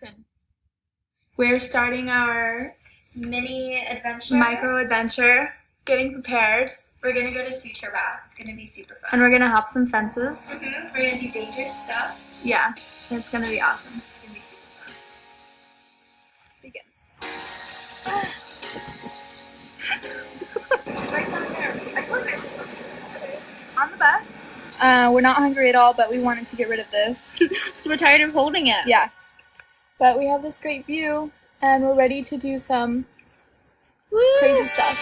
action. We're starting our mini adventure. micro adventure, getting prepared. We're gonna go to Suture Baths. It's gonna be super fun. And we're gonna hop some fences. We're gonna do dangerous stuff. Yeah, it's gonna be awesome. It's gonna be super fun. Begins. Right down there. On the bus. We're not hungry at all, but we wanted to get rid of this. So we're tired of holding it. Yeah. But we have this great view, and we're ready to do some crazy stuff.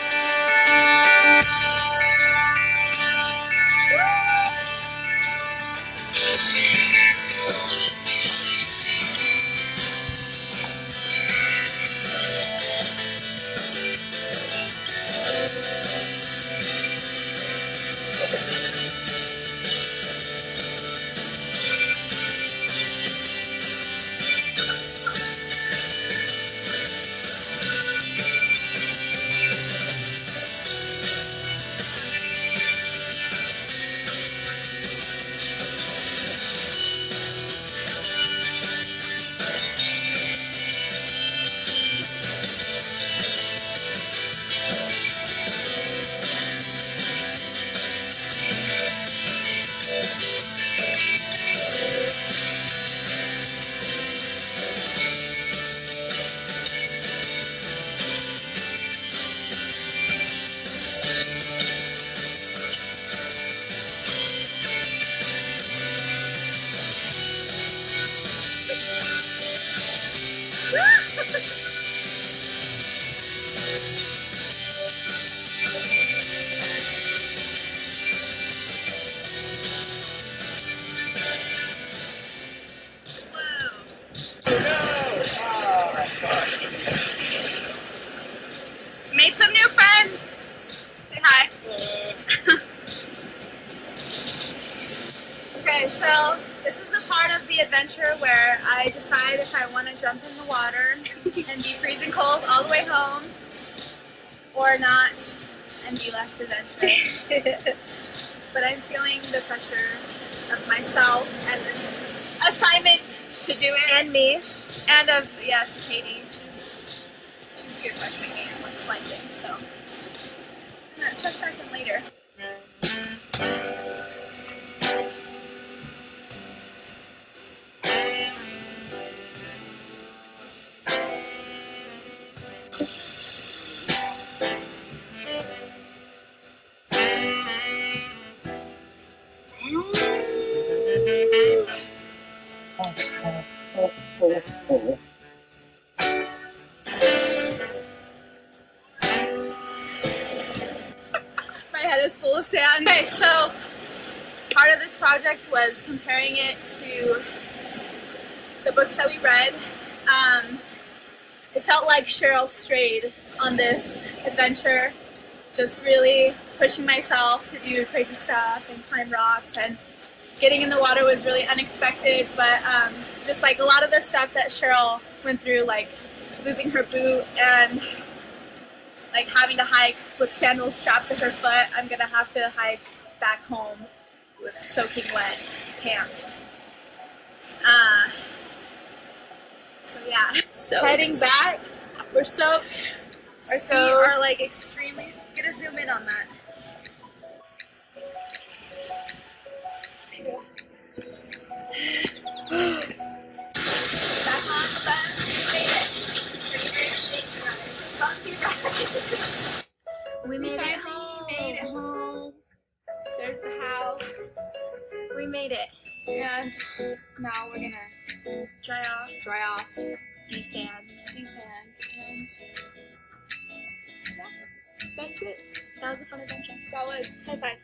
Made some new friends. Say hi. Okay, so this is the part of the adventure where I decide if I want to jump in the water and be freezing cold all the way home or not and be less adventurous. But I'm feeling the pressure of myself and this assignment to do it. And me. And of, yes, Katie. She's good questioning me and looks like it, so I'm gonna check back in later. My head is full of sand. Okay, so part of this project was comparing it to the books that we read. It felt like Cheryl strayed on this adventure, just really pushing myself to do crazy stuff and climb rocks, and getting in the water was really unexpected, but just like a lot of the stuff that Cheryl went through, like losing her boot and like having to hike with sandals strapped to her foot, I'm gonna have to hike back home with soaking wet pants. So yeah, heading back, we're soaked. Our feet are like extremely, I'm gonna zoom in on that. Back on the bus, we made it home. There's the house. We made it. And now we're gonna dry off, desand, and yeah, that's it. That was a fun adventure. That was. High five.